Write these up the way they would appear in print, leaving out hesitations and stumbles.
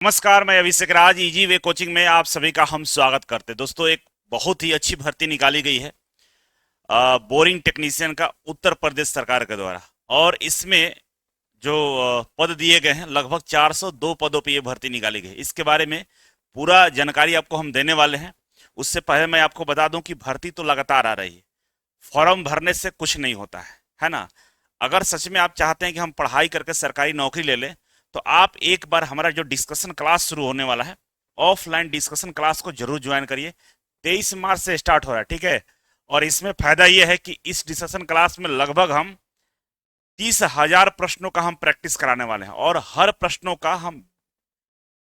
नमस्कार, मैं अभिषेक राज easy way coaching में आप सभी का हम स्वागत करते हैं। दोस्तों, एक बहुत ही अच्छी भर्ती निकाली गई है बोरिंग टेक्नीशियन का उत्तर प्रदेश सरकार के द्वारा। और इसमें जो पद दिए गए हैं, लगभग 402 पदों पे ये भर्ती निकाली गई। इसके बारे में पूरा जानकारी आपको हम देने वाले हैं। उससे पहले मैं आपको बता दूं कि भर्ती तो लगातार आ रही है, फॉर्म भरने से कुछ नहीं होता है ना। अगर सच में आप चाहते हैं कि हम पढ़ाई करके सरकारी नौकरी ले लें, तो आप एक बार हमारा जो डिस्कशन क्लास शुरू होने वाला है, ऑफलाइन डिस्कशन क्लास को जरूर ज्वाइन करिए। 23 मार्च से स्टार्ट हो रहा है, ठीक है। और इसमें फायदा यह है कि इस डिस्कशन क्लास में लगभग हम 30,000 प्रश्नों का हम प्रैक्टिस कराने वाले हैं, और हर प्रश्नों का हम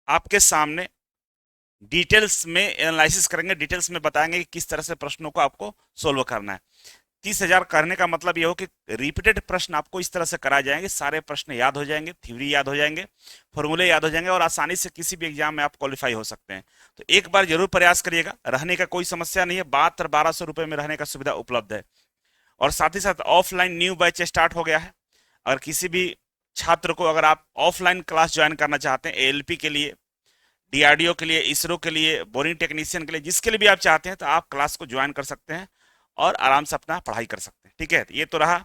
आपके सामने डिटेल्स में एनालिसिस करेंगे, डिटेल्स में बताएंगे कि किस तरह से प्रश्नों को आपको सोल्व करना है। 30,000 करने का मतलब ये हो कि रिपीटेड प्रश्न आपको इस तरह से कराए जाएंगे, सारे प्रश्न याद हो जाएंगे, थ्योरी याद हो जाएंगे, फॉर्मूले याद हो जाएंगे, और आसानी से किसी भी एग्जाम में आप क्वालिफाई हो सकते हैं। तो एक बार जरूर प्रयास करिएगा। रहने का कोई समस्या नहीं है, 7200 रुपये में रहने का सुविधा उपलब्ध है। और साथ ही साथ ऑफलाइन न्यू बैच स्टार्ट हो गया है। अगर किसी भी छात्र को, अगर आप ऑफलाइन क्लास ज्वाइन करना चाहते हैं एएलपी के लिए, डीआरडीओ के लिए, इसरो के लिए, बोरिंग टेक्नीशियन के लिए, जिसके लिए भी आप चाहते हैं, तो आप क्लास को ज्वाइन कर सकते हैं और आराम से अपना पढ़ाई कर सकते हैं, ठीक है। ये तो रहा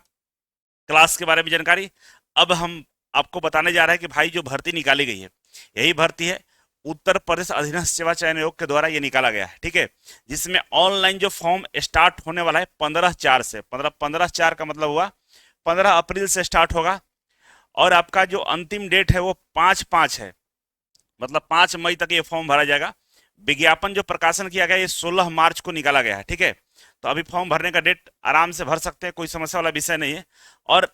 क्लास के बारे में जानकारी। अब हम आपको बताने जा रहे हैं कि भाई जो भर्ती निकाली गई है, यही भर्ती है उत्तर प्रदेश अधीनस्थ सेवा चयन आयोग के द्वारा ये निकाला गया है, ठीक है। जिसमें ऑनलाइन जो फॉर्म स्टार्ट होने वाला है 15/4 से, 15/4 का मतलब हुआ 15 अप्रैल से स्टार्ट होगा। और आपका जो अंतिम डेट है वो 5/5 है, मतलब 5 मई तक ये फॉर्म भरा जाएगा। विज्ञापन जो प्रकाशन किया गया ये 16 मार्च को निकाला गया है, ठीक है। तो अभी फॉर्म भरने का डेट आराम से भर सकते हैं, कोई समस्या वाला विषय नहीं है। और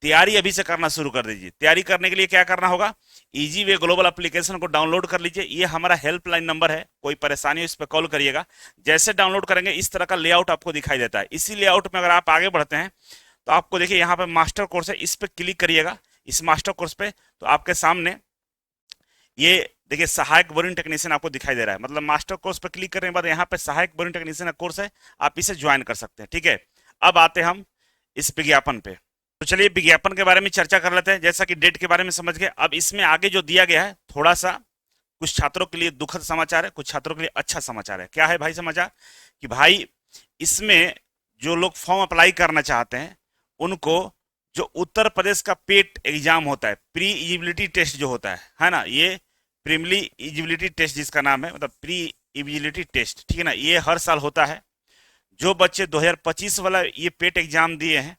तैयारी अभी से करना शुरू कर दीजिए। तैयारी करने के लिए क्या करना होगा, इजी वे ग्लोबल एप्लीकेशन को डाउनलोड कर लीजिए। ये हमारा हेल्पलाइन नंबर है, कोई परेशानी हो इस पर कॉल करिएगा। जैसे डाउनलोड करेंगे इस तरह का लेआउट आपको दिखाई देता है। इसी लेआउट में अगर आप आगे बढ़ते हैं तो आपको देखिए यहाँ पे मास्टर कोर्स है, इस पर क्लिक करिएगा। इस मास्टर कोर्स पे तो आपके सामने ये देखिए सहायक बोरिंग टेक्नीशियन आपको दिखाई दे रहा है। मतलब मास्टर कोर्स पर क्लिक करने के बाद यहाँ पे सहायक बोरिंग टेक्नीशियन का कोर्स है, आप इसे ज्वाइन कर सकते हैं, ठीक है। अब आते हैं हम इस विज्ञापन पे। तो चलिए विज्ञापन के बारे में चर्चा कर लेते हैं। जैसा कि डेट के बारे में समझ गए, अब इसमें आगे जो दिया गया है थोड़ा सा कुछ छात्रों के लिए दुखद समाचार है, कुछ छात्रों के लिए अच्छा समाचार है। क्या है भाई समाचार, कि भाई इसमें जो लोग फॉर्म अप्लाई करना चाहते हैं उनको जो उत्तर प्रदेश का पेट एग्जाम होता है, प्री एलिजिबिलिटी टेस्ट जो होता है ना, ये प्रीमिली एलिजिबिलिटी टेस्ट जिसका नाम है, मतलब प्री एलिजिबिलिटी टेस्ट, ठीक है ना, ये हर साल होता है। जो बच्चे 2025 वाला ये पेट एग्जाम दिए हैं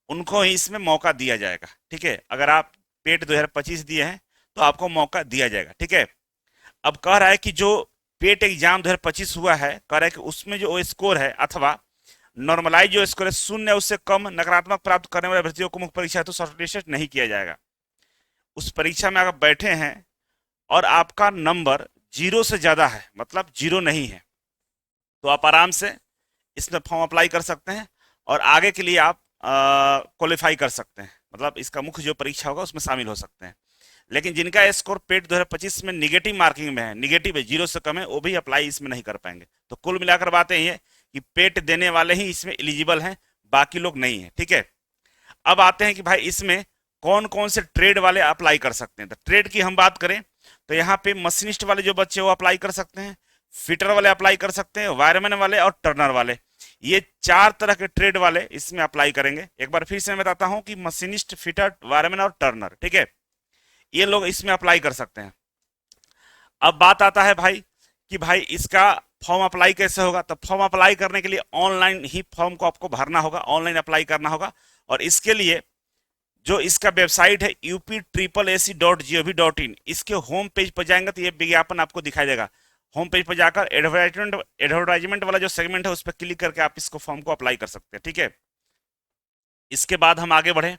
उनको ही इसमें मौका दिया जाएगा, ठीक है। अगर आप पेट 2025 दिए हैं तो आपको मौका दिया जाएगा, ठीक है। अब कह रहा है कि जो पेट एग्जाम 2025 हुआ है, कह रहा है कि उसमें जो स्कोर है अथवा नॉर्मलाइज जो स्कोर है 0 है, उससे कम नकारात्मक प्राप्त करने वाले अभ्यर्थियों को मुख्य परीक्षा हेतु शॉर्टलिस्टेड नहीं किया जाएगा। उस परीक्षा में अगर बैठे हैं और आपका नंबर 0 से ज्यादा है, मतलब 0 नहीं है, तो आप आराम से इसमें फॉर्म अप्लाई कर सकते हैं और आगे के लिए आप क्वालिफाई कर सकते हैं। मतलब इसका मुख्य जो परीक्षा होगा उसमें शामिल हो सकते हैं। लेकिन जिनका स्कोर पेट 2025 में निगेटिव मार्किंग में है, निगेटिव है, 0 से कम है, वो भी अप्लाई इसमें नहीं कर पाएंगे। तो कुल मिलाकर बातें ये कि पेट देने वाले ही इसमें एलिजिबल हैं, बाकी लोग नहीं है, ठीक है। अब आते हैं कि भाई इसमें कौन कौन से ट्रेड वाले अप्लाई कर सकते हैं। तो ट्रेड की हम बात करें तो यहाँ पे मशीनिस्ट वाले जो बच्चे वो अप्लाई कर सकते हैं, फिटर वाले अप्लाई कर सकते हैं, वायरमैन वाले और टर्नर वाले। ये 4 तरह के ट्रेड वाले इसमें अप्लाई करेंगे। एक बार फिर से मैं बताता हूं कि मशीनिस्ट, फिटर, वायरमैन और टर्नर, ठीक है, ये लोग इसमें अप्लाई कर सकते हैं। अब बात आता है भाई कि भाई इसका फॉर्म अप्लाई कैसे होगा। तो फॉर्म अप्लाई करने के लिए ऑनलाइन ही फॉर्म को आपको भरना होगा, ऑनलाइन अप्लाई करना होगा। और इसके लिए जो इसका वेबसाइट है up.ac.gov.in, इसके होम पेज पर जाएंगे तो ये विज्ञापन आपको दिखाई देगा। होम पेज पर जाकर एडवर्टाइजमेंट वाला जो सेगमेंट है उस पर क्लिक करके आप इसको फॉर्म को अप्लाई कर सकते हैं, ठीक है। इसके बाद हम आगे बढ़े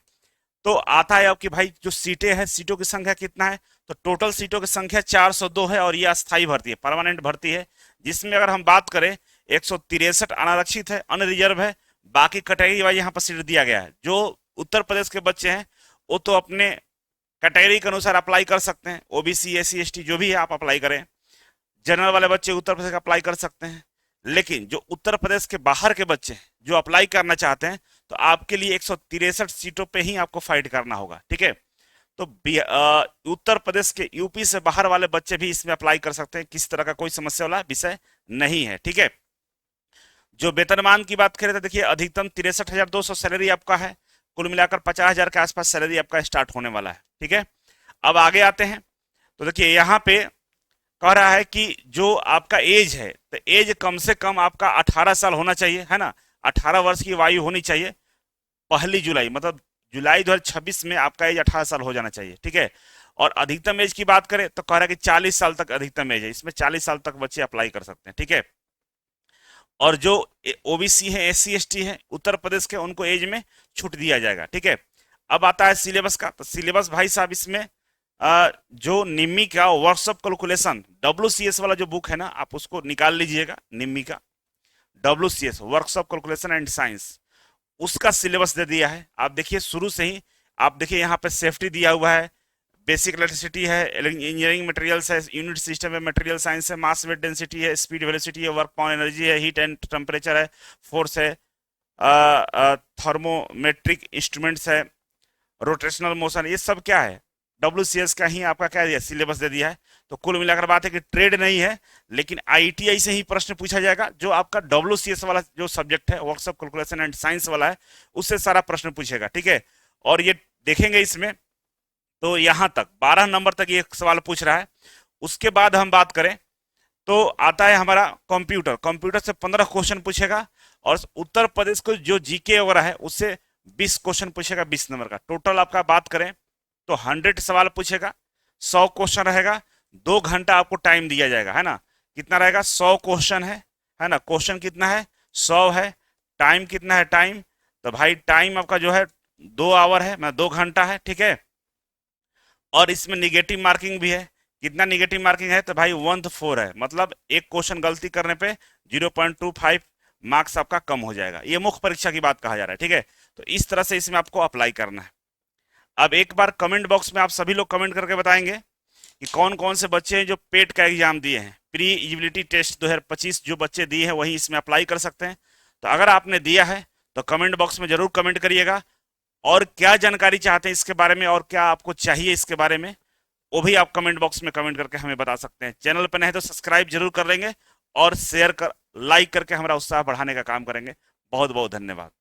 तो आता है आपकी भाई जो सीटें हैं, सीटों की संख्या कितना है। तो टोटल सीटों की संख्या 402 है और ये अस्थायी भर्ती है, परमानेंट भर्ती है। जिसमें अगर हम बात करें 163 अनारक्षित है, अनरिजर्व है, बाकी कैटेगरी वाइज यहाँ पर सीट दिया गया है। जो उत्तर प्रदेश के बच्चे हैं वो तो अपने कैटेगरी के अनुसार अप्लाई कर सकते हैं, ओबीसी, एससी, एसटी जो भी है आप अप्लाई करें। जनरल वाले बच्चे उत्तर प्रदेश का अप्लाई कर सकते हैं। लेकिन जो उत्तर प्रदेश के बाहर के बच्चे जो अप्लाई करना चाहते हैं तो आपके लिए 163 सीटों पे ही आपको फाइट करना होगा, ठीक है। तो उत्तर प्रदेश के यूपी से बाहर वाले बच्चे भी इसमें अप्लाई कर सकते हैं, किसी तरह का कोई समस्या वाला विषय नहीं है। ठीक है, जो वेतनमान की बात करें तो देखिए अधिकतम 63,200 सैलरी आपका है, कुल मिलाकर 50,000 के आसपास सैलरी आपका स्टार्ट होने वाला है। ठीक है, अब आगे आते हैं तो देखिए यहाँ पे कह रहा है कि जो आपका एज है, तो एज कम से कम आपका 18 साल होना चाहिए, है ना, 18 वर्ष की आयु होनी चाहिए। 1 जुलाई मतलब जुलाई 2026 में आपका एज 18 साल हो जाना चाहिए। ठीक है, और अधिकतम एज की बात करें तो कह रहा है कि 40 साल तक अधिकतम एज है, इसमें 40 साल तक बच्चे अप्लाई कर सकते हैं। ठीक है, और जो ओबीसी है, एससी एसटी है उत्तर प्रदेश के, उनको एज में छूट दिया जाएगा। ठीक है, अब आता है सिलेबस का। तो सिलेबस भाई साहब इसमें जो निम्मी का वर्कशॉप कैलकुलेशन WCS वाला जो बुक है ना, आप उसको निकाल लीजिएगा, निम्मी का WCS workshop calculation and science, उसका सिलेबस दे दिया है। आप देखिए शुरू से ही, आप देखिए यहाँ पे सेफ्टी दिया हुआ है, बेसिक इलेक्ट्रिसिटी है, इंजीनियरिंग मटेरियल्स है, यूनिट सिस्टम है, मटेरियल साइंस है, मास वेट डेंसिटी है, स्पीड वेलोसिटी है, वर्क पावर एनर्जी है, हीट एंड टेम्परेचर है, फोर्स है, थर्मोमेट्रिक इंस्ट्रूमेंट्स है, रोटेशनल मोशन, ये सब क्या है, WCS का ही आपका क्या दिया, सिलेबस दे दिया है। तो कुल मिलाकर बात है कि ट्रेड नहीं है, लेकिन ITI से ही प्रश्न पूछा जाएगा। जो आपका WCS वाला जो सब्जेक्ट है, वर्कशॉप कैलकुलेशन एंड साइंस वाला है, उससे सारा प्रश्न पूछेगा। ठीक है, और ये देखेंगे इसमें तो यहां तक 12 नंबर तक ये सवाल पूछ रहा है। उसके बाद हम बात करें तो आता है हमारा कंप्यूटर। कंप्यूटर से 15 क्वेश्चन पूछेगा, और उत्तर प्रदेश को जो जीके वगैरह है उससे 20 क्वेश्चन पूछेगा, 20 नंबर का। टोटल आपका बात करें तो 100 सवाल पूछेगा, 100 क्वेश्चन रहेगा, 2 घंटा आपको टाइम दिया जाएगा, है ना। कितना रहेगा, 100 क्वेश्चन है ना, क्वेश्चन कितना है, 100 है, टाइम कितना है, टाइम तो भाई टाइम आपका जो है 2 आवर है, मतलब 2 घंटा है। ठीक है, और इसमें निगेटिव मार्किंग भी है। कितना निगेटिव मार्किंग है, तो भाई 1/4 है, मतलब एक क्वेश्चन गलती करने पे 0.25 मार्क्स आपका कम हो जाएगा। ये मुख्य परीक्षा की बात कहा जा रहा है। ठीक है, तो इस तरह से इसमें आपको अप्लाई करना है। अब एक बार कमेंट बॉक्स में आप सभी लोग कमेंट करके बताएंगे कि कौन कौन से बच्चे हैं जो पेट का एग्जाम दिए हैं, प्री एलिजिबिलिटी टेस्ट 2025 जो बच्चे दिए हैं वही इसमें अप्लाई कर सकते हैं। तो अगर आपने दिया है तो कमेंट बॉक्स में जरूर कमेंट करिएगा, और क्या जानकारी चाहते हैं इसके बारे में, और क्या आपको चाहिए इसके बारे में, वो भी आप कमेंट बॉक्स में कमेंट करके हमें बता सकते हैं। चैनल पर नए तो सब्सक्राइब जरूर कर लेंगे, और शेयर कर, लाइक करके हमारा उत्साह बढ़ाने का काम करेंगे। बहुत बहुत धन्यवाद।